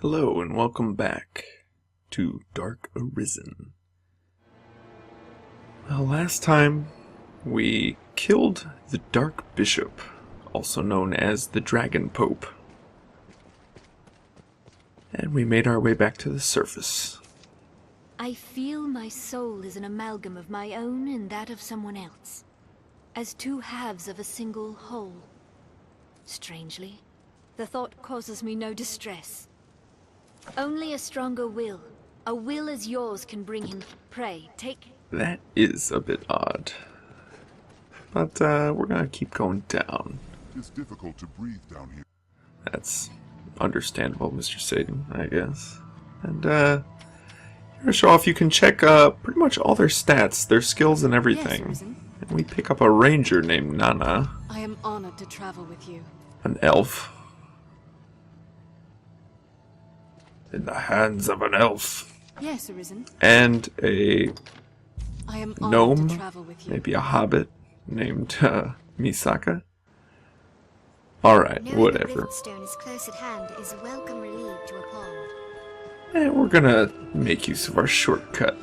Hello and welcome back to Dark Arisen. Well, last time we killed the Dark Bishop, also known as the Dragon Pope. And we made our way back to the surface. I feel my soul is an amalgam of my own and that of someone else, as two halves of a single whole. Strangely, the thought causes me no distress. Only a stronger will, a will as yours, can bring him prey. Take... That is a bit odd. But we're gonna keep going down. It's difficult to breathe down here. That's understandable, Mr. Satan, I guess. And here to show off, you can check pretty much all their stats, their skills and everything. Yes, and we pick up a ranger named Nana. I am honored to travel with you. An elf. In the hands of an elf. Yes, Arisen. And a I am honored gnome, to travel with you. maybe a hobbit, named Misaka. Alright, whatever. Stone is close at hand is a welcome relief to a pond. And we're gonna make use of our shortcut.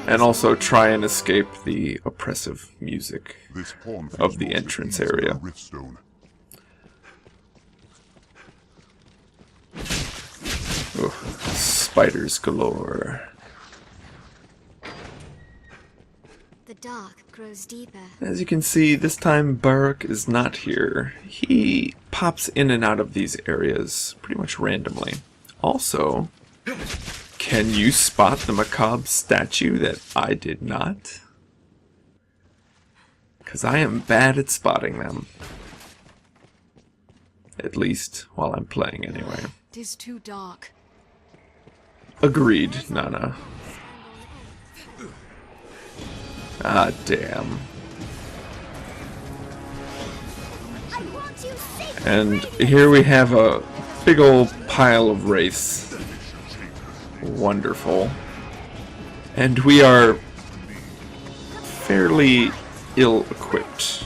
And also try and escape the oppressive music This pond of the feels entrance most area. Riftstone. Ugh, spiders galore. The dark grows deeper. As you can see, this time Baruch is not here. He pops in and out of these areas pretty much randomly. Also, can you spot the macabre statue that I did not? Because I am bad at spotting them. At least while I'm playing anyway. It is too dark. Agreed, Nana. Ah, damn. And here we have a big old pile of wraiths. Wonderful. And we are fairly ill-equipped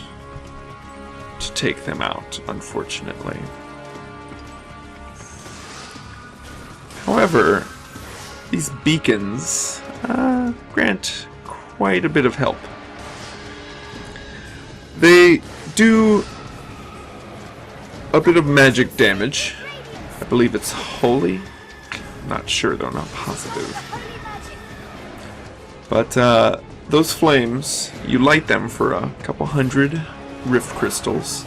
to take them out, unfortunately. However, these beacons grant quite a bit of help. They do a bit of magic damage. I believe it's holy. Not sure though, not positive. But those flames, you light them for a couple hundred rift crystals,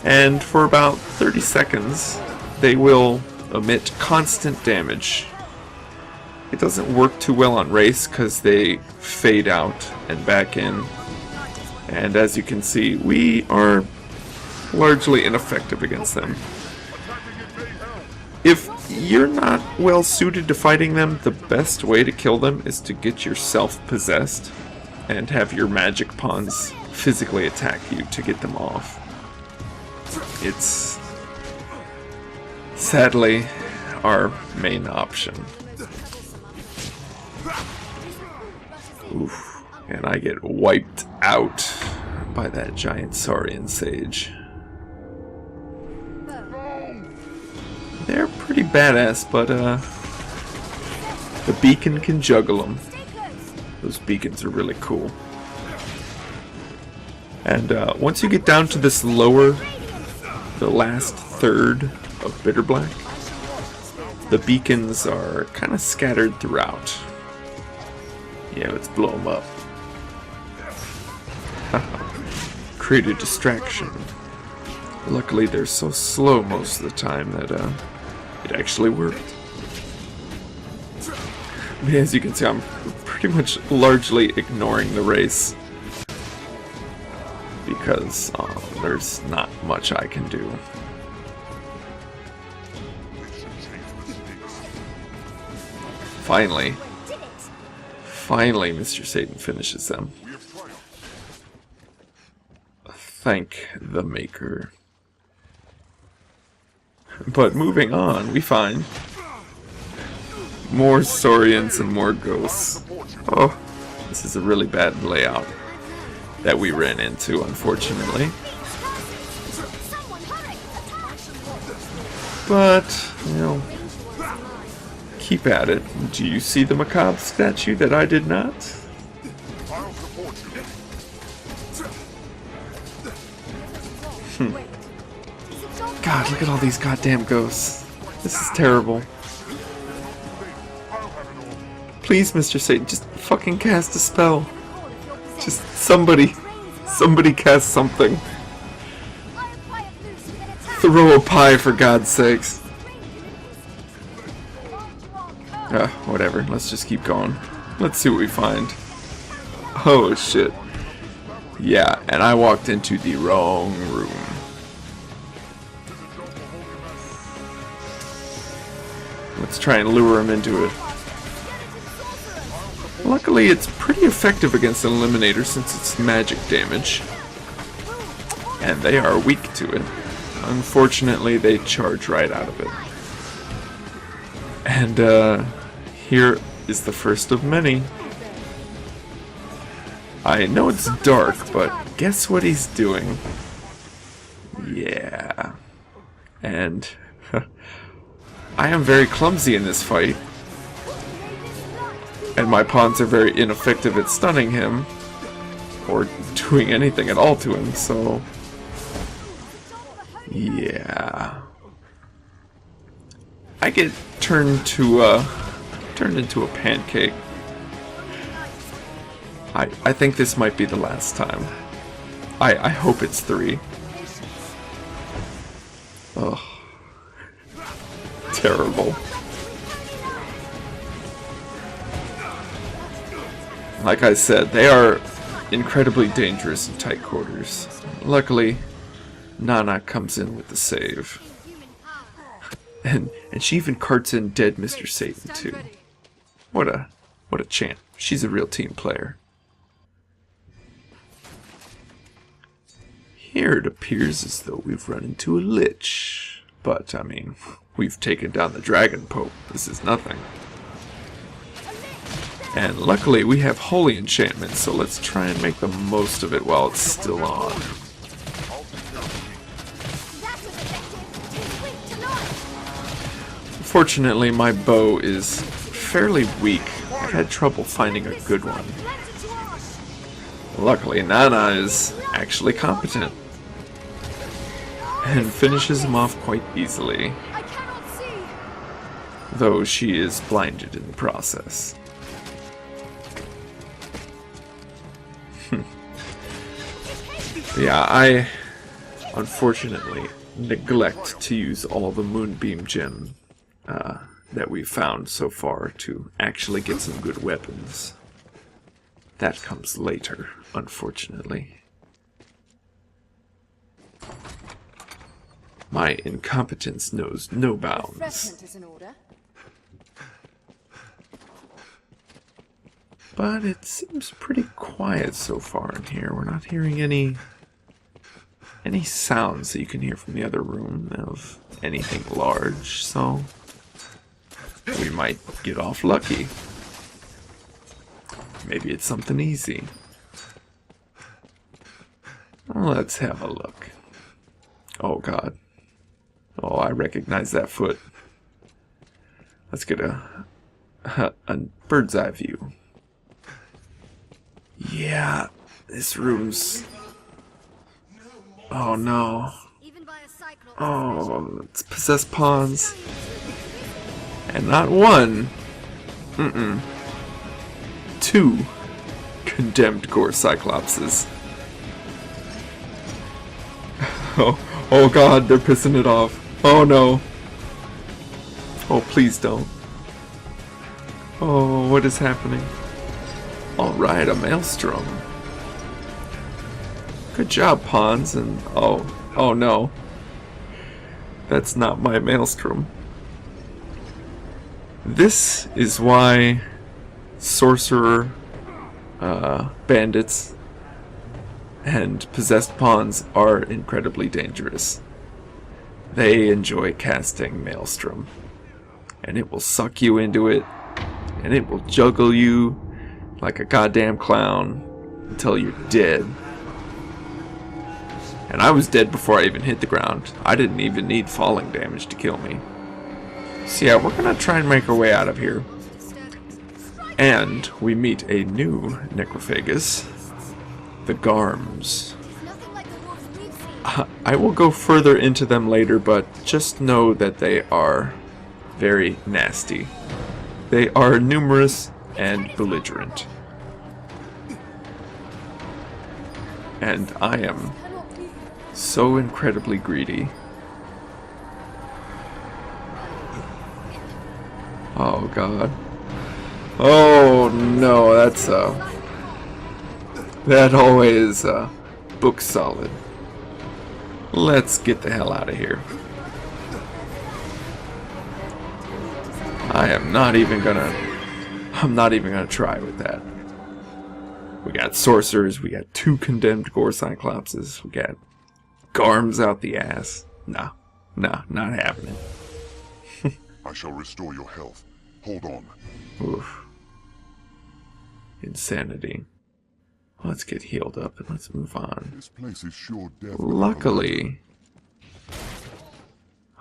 and for about 30 seconds they will emit constant damage. It doesn't work too well on race because they fade out and back in, and as you can see, we are largely ineffective against them. If you're not well suited to fighting them, the best way to kill them is to get yourself possessed and have your magic pawns physically attack you to get them off. It's sadly our main option. Oof, and I get wiped out by that giant Saurian sage. They're pretty badass, but the beacon can juggle them. Those beacons are really cool. And once you get down to this lower, the last third of Bitter Black, the beacons are kind of scattered throughout. Yeah, let's blow them up. Create a distraction. Luckily, they're so slow most of the time that it actually worked. I mean, as you can see, I'm pretty much largely ignoring the race because there's not much I can do. Finally, Mr. Satan finishes them. Thank the Maker. But moving on, we find more Saurians and more ghosts. Oh, this is a really bad layout that we ran into, unfortunately. But, you know, keep at it. Do you see the macabre statue that I did not? I'll support you. God, look at all these goddamn ghosts. This is terrible. Please, Mr. Satan, just fucking cast a spell. Just somebody cast something. Throw a pie, for God's sakes. Whatever, let's just keep going. Let's see what we find. Oh shit. Yeah, and I walked into the wrong room. Let's try and lure him into it. Luckily, it's pretty effective against an eliminator since it's magic damage. And they are weak to it. Unfortunately, they charge right out of it. And, here is the first of many. I know it's dark, but guess what he's doing? Yeah. And I am very clumsy in this fight. And my pawns are very ineffective at stunning him. Or doing anything at all to him, so... yeah. I get turned into a pancake. I think this might be the last time. I hope it's 3. Ugh. Terrible. Like I said, they are incredibly dangerous in tight quarters. Luckily, Nana comes in with the save. And she even carts in dead Mr. Satan too. What a champ. She's a real team player. Here it appears as though we've run into a lich. But, I mean, we've taken down the Dragon Pope. This is nothing. And luckily we have holy enchantment, so let's try and make the most of it while it's still on. Fortunately, my bow is fairly weak. I've had trouble finding a good one. Luckily, Nana is actually competent and finishes him off quite easily, though she is blinded in the process. Yeah, I unfortunately neglect to use all the Moonbeam Gem that we've found so far to actually get some good weapons. That comes later, unfortunately. My incompetence knows no bounds. Refreshment is in order. But it seems pretty quiet so far in here. We're not hearing any sounds that you can hear from the other room of anything large, so we might get off lucky. Maybe it's something easy. Let's have a look. Oh god. Oh, I recognize that foot. Let's get a bird's eye view. Yeah, this room's... oh no. Oh, it's possessed pawns. And not one. 2 condemned gore cyclopses. Oh god, they're pissing it off. Oh no. Oh, please don't. Oh, what is happening? Alright, a maelstrom. Good job, pawns, and oh no. That's not my maelstrom. This is why sorcerer, bandits, and possessed pawns are incredibly dangerous. They enjoy casting maelstrom, and it will suck you into it, and it will juggle you like a goddamn clown until you're dead. And I was dead before I even hit the ground. I didn't even need falling damage to kill me. So yeah, we're gonna try and make our way out of here. And we meet a new necrophagus, the Garms. Nothing like the wolves we've seen. I will go further into them later, but just know that they are very nasty. They are numerous and belligerent. And I am so incredibly greedy. Oh god. Oh no, that's that always book solid. Let's get the hell out of here. I'm not even gonna try with that. We got sorcerers, we got 2 condemned gore cyclopses, we got Garms out the ass. Nah, not happening. I shall restore your health. Hold on. Oof. Insanity. Let's get healed up and let's move on. This place is sure death. Luckily...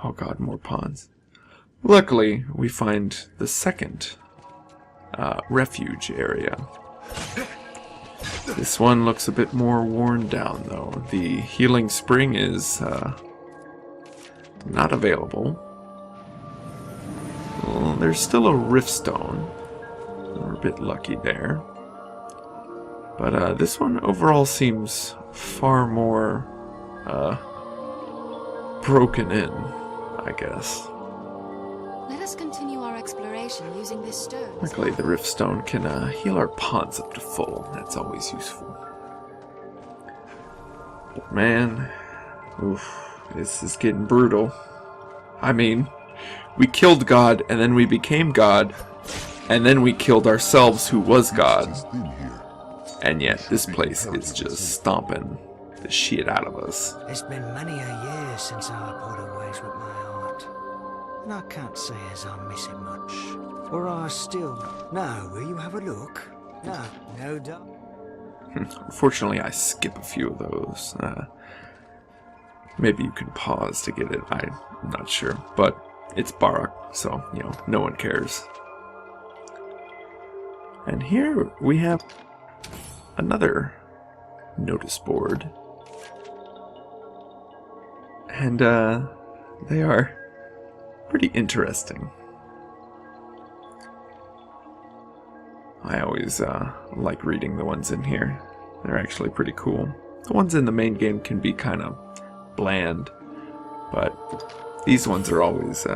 Oh god, more pawns. Luckily, we find the second refuge area. This one looks a bit more worn down, though. The healing spring is not available. Well, there's still a riftstone. We're a bit lucky there. But this one overall seems far more broken in, I guess. Let us continue our exploration using this stone. Luckily, the riftstone can heal our pawns up to full. That's always useful. But man, oof, this is getting brutal. I mean, we killed God, and then we became God, and then we killed ourselves, who was God. And yet, this place is just stomping the shit out of us. It's been many a year since I parted ways with my heart, and I can't say as I miss it much. Or I still... No, will you have a look? No doubt. Unfortunately, I skip a few of those. Maybe you can pause to get it. I'm not sure. But it's Barak, so, you know, no one cares. And here we have another notice board. And, they are pretty interesting. I always like reading the ones in here. They're actually pretty cool. The ones in the main game can be kind of bland, but these ones are always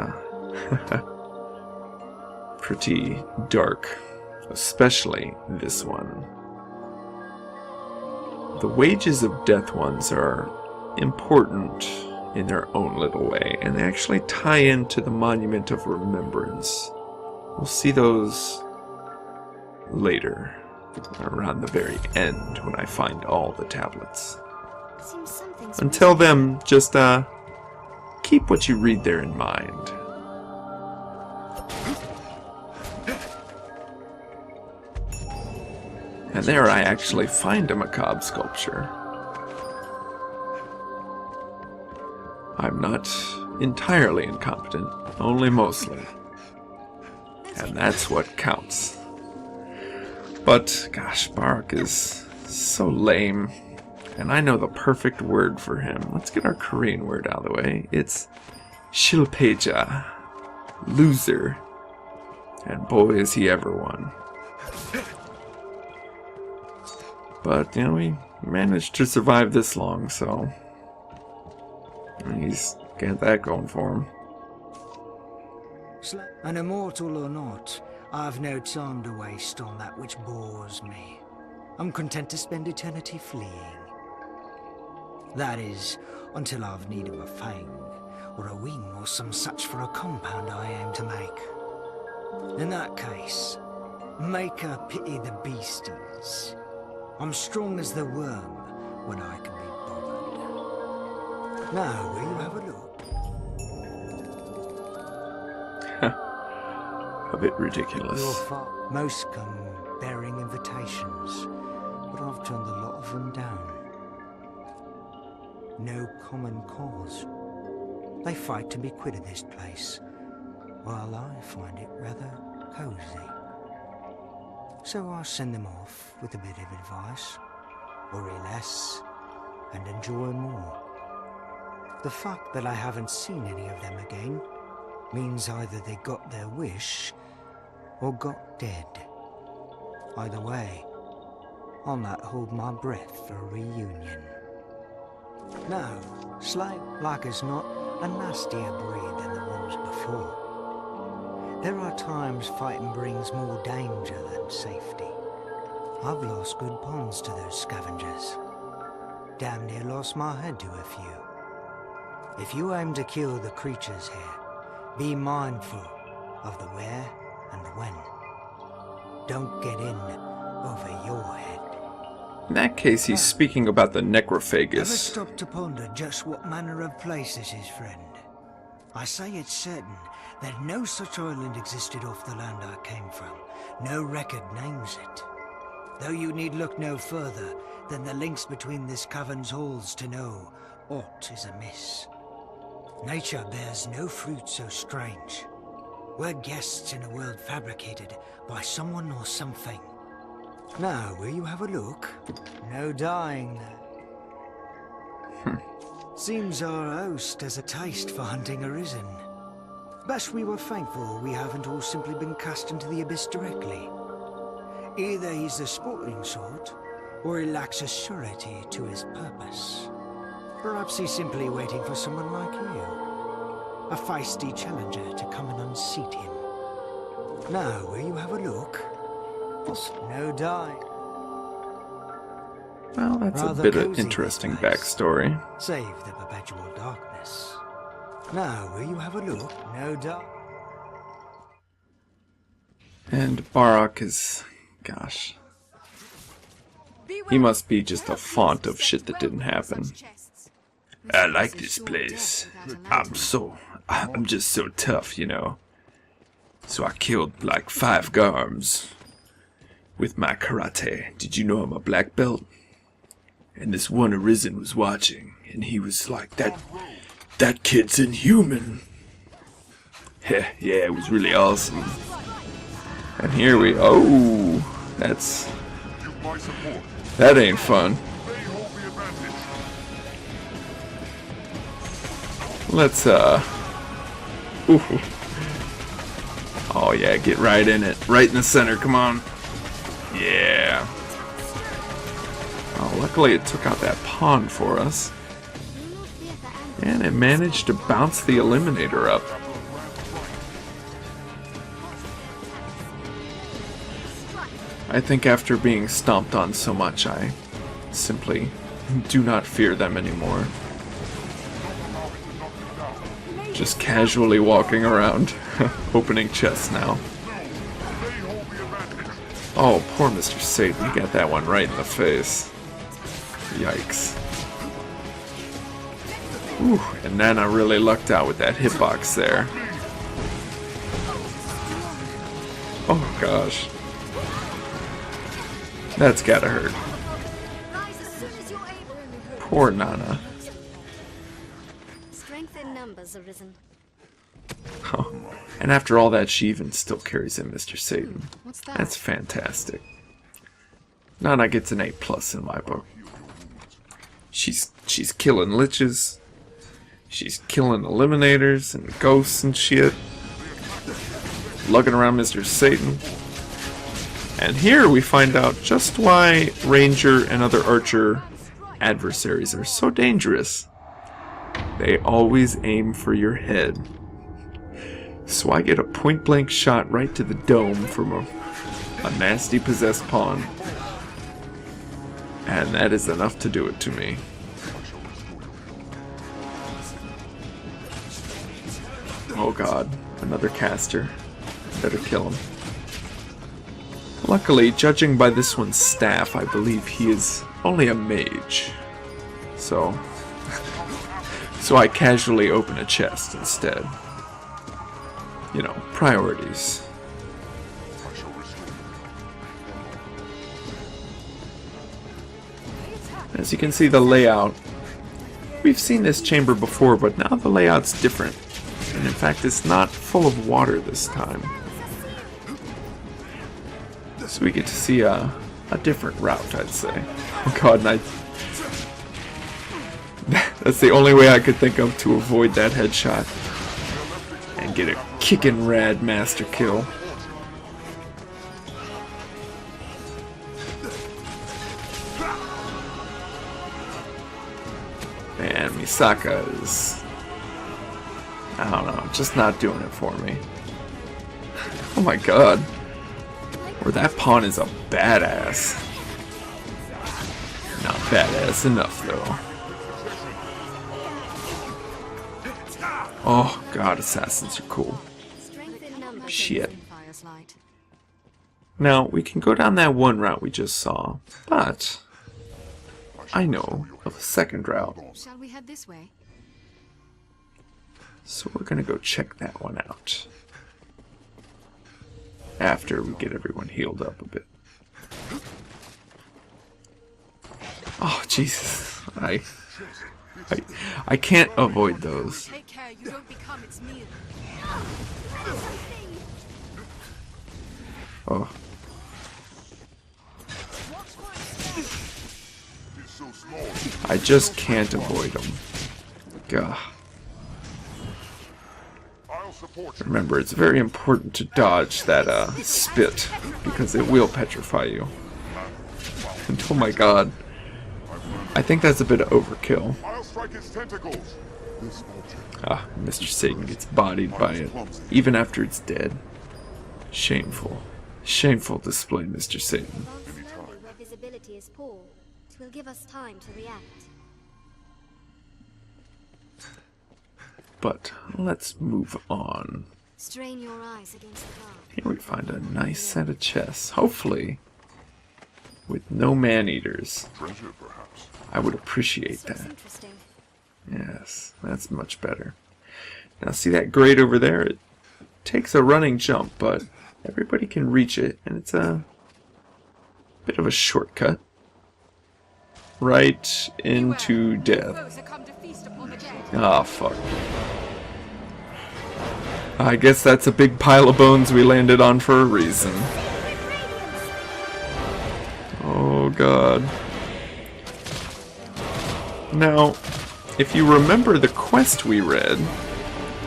pretty dark, especially this one. The Wages of Death ones are important in their own little way, and they actually tie into the Monument of Remembrance. We'll see those later, around the very end, when I find all the tablets. Seems something's Until then, just keep what you read there in mind. And there I actually find a macabre sculpture. I'm not entirely incompetent, only mostly. And that's what counts. But, gosh, Barak is so lame. And I know the perfect word for him. Let's get our Korean word out of the way. It's shilpaeja. Loser. And boy, is he ever one. But, you know, we managed to survive this long, so he's got that going for him. An immortal or not, I've no time to waste on that which bores me. I'm content to spend eternity fleeing. That is, until I've need of a fang, or a wing, or some such for a compound I aim to make. In that case, make her pity the beasties. I'm strong as the worm when I can be bothered. Now, will you have a look? A bit ridiculous. Most come bearing invitations, but I've turned a lot of them down. no common cause. They fight to be quit of this place, while I find it rather cozy. So I send them off with a bit of advice. Worry less, and enjoy more. The fact that I haven't seen any of them again means either they got their wish, or got dead. Either way, I'll not hold my breath for a reunion. No, Slay, like as not, a nastier breed than the ones before. There are times fighting brings more danger than safety. I've lost good pawns to those scavengers. Damn near lost my head to a few. If you aim to kill the creatures here, be mindful of the where and when. Don't get in over your head. In that case, he's speaking about the Ever necrophagus. stop to ponder just what manner of place this is, friend? I say it's certain that no such island existed off the land I came from. No record names it. Though you need look no further than the links between this cavern's halls to know aught is amiss. Nature bears no fruit so strange. We're guests in a world fabricated by someone or something. Now, will you have a look? No dying there. Seems our host has a taste for hunting arisen. Best we were thankful we haven't all simply been cast into the abyss directly. Either he's the sporting sort, or he lacks a surety to his purpose. Perhaps he's simply waiting for someone like you. A feisty challenger to come and unseat him. Now, will you have a look? No die. Well, that's a Rather bit of cozy interesting this place. backstory. Save the perpetual darkness. Now, will you have a look? No die. And Barak is... gosh. He must be just a font of shit that didn't happen. I like this place. I'm just so tough, you know. So I killed like 5 Garms with my karate. Did you know I'm a black belt? And this one Arisen was watching, and he was like, that kid's inhuman. Yeah, it was really awesome. And here we, oh, that's, that ain't fun. Let's, ooh. Oh yeah, get right in it. Right in the center, come on. Yeah. Oh, luckily it took out that pawn for us. And it managed to bounce the Eliminator up. I think after being stomped on so much, I simply do not fear them anymore. Just casually walking around, opening chests now. Oh, poor Mr. Satan, he got that one right in the face. Yikes. Ooh, and Nana really lucked out with that hitbox there. Oh gosh. That's gotta hurt. Poor Nana. Strength in numbers arisen. Oh. And after all that, she even still carries in Mr. Satan. What's that? That's fantastic. Nana gets an A+ in my book. She's killing liches. She's killing eliminators and ghosts and shit. Lugging around Mr. Satan. And here we find out just why Ranger and other Archer adversaries are so dangerous. They always aim for your head. So I get a point-blank shot right to the dome from a nasty possessed pawn. And that is enough to do it to me. Oh god, another caster. Better kill him. Luckily, judging by this one's staff, I believe he is only a mage. So I casually open a chest instead. You know, priorities. As you can see, the layout We've seen this chamber before, but now the layout's different. And in fact, it's not full of water this time. So we get to see a different route, I'd say. Oh god, and that's the only way I could think of to avoid that headshot. And get a kickin' rad master kill. Man, Misaka is... I don't know, just not doing it for me. Oh my god. Or that pawn is a badass. Not badass enough, though. Oh god, assassins are cool. Shit. Now, we can go down that one route we just saw, but I know of a second route. Shall we head this way? So we're gonna go check that one out. After we get everyone healed up a bit. Oh, Jesus. I can't avoid those. Take care you don't become its meal. Oh. I just can't avoid them. Gah. Remember, it's very important to dodge that spit, because it will petrify you. And oh my god. I think that's a bit of overkill. Ah, Mr. Satan gets bodied by it, even after it's dead. Shameful. Shameful display, Mr. Satan. Where visibility is poor, it will give us time to react. But let's move on. Strain your eyes against the dark. Here we find a nice set of chests, hopefully with no man-eaters. I would appreciate that. Interesting. Yes, that's much better. Now see that grate over there? It takes a running jump, but everybody can reach it, and it's a bit of a shortcut. Right into death. Ah, fuck. I guess that's a big pile of bones we landed on for a reason. Oh god. Now, if you remember the quest we read,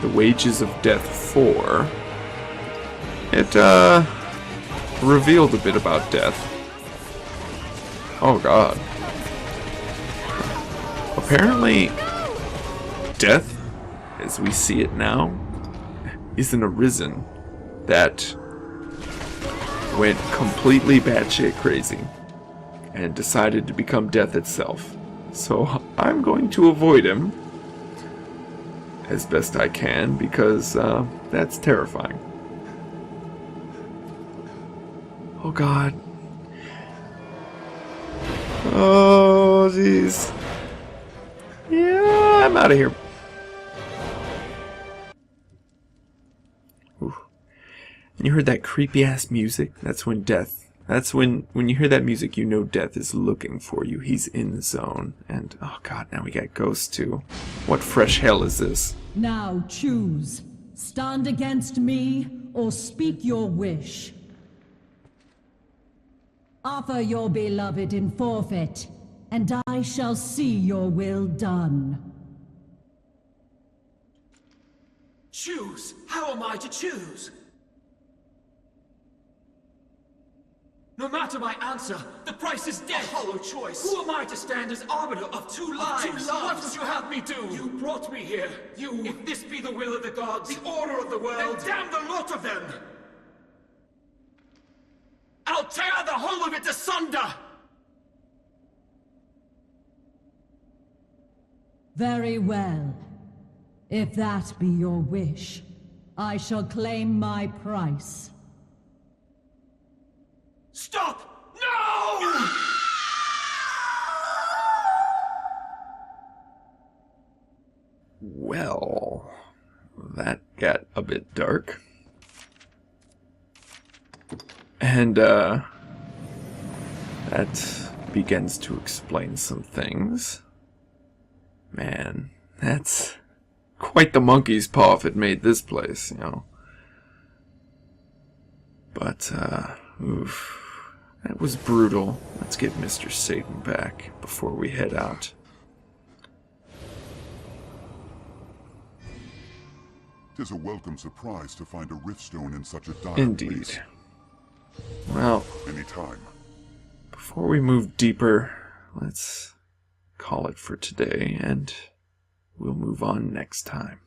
The Wages of Death 4, it revealed a bit about death. Oh god. Apparently, death, as we see it now, is an arisen that went completely batshit crazy and decided to become death itself. So I'm going to avoid him as best I can because that's terrifying. Oh god. Oh jeez. Yeah, I'm out of here. Ooh. And you heard that creepy ass music? That's when when you hear that music, you know death is looking for you. He's in the zone. And oh god, now we got ghosts too. What fresh hell is this? Now choose. Stand against me or speak your wish. Offer your beloved in forfeit, and I shall see your will done. Choose? How am I to choose? No matter my answer, the price is death. A hollow choice. Who am I to stand as arbiter of two lives? What would you have me do? You brought me here. If this be the will of the gods, the order of the world, then damn the lot of them! I'll tear the whole of it asunder! Very well. If that be your wish, I shall claim my price. Stop! No! Well, that got a bit dark. And, that begins to explain some things. Man, that's quite the monkey's paw if it made this place, you know. But, oof, that was brutal. Let's get Mr. Satan back before we head out. Tis a welcome surprise to find a riftstone in such a dire Indeed. place. Well, Anytime. before we move deeper, let's call it for today, and we'll move on next time.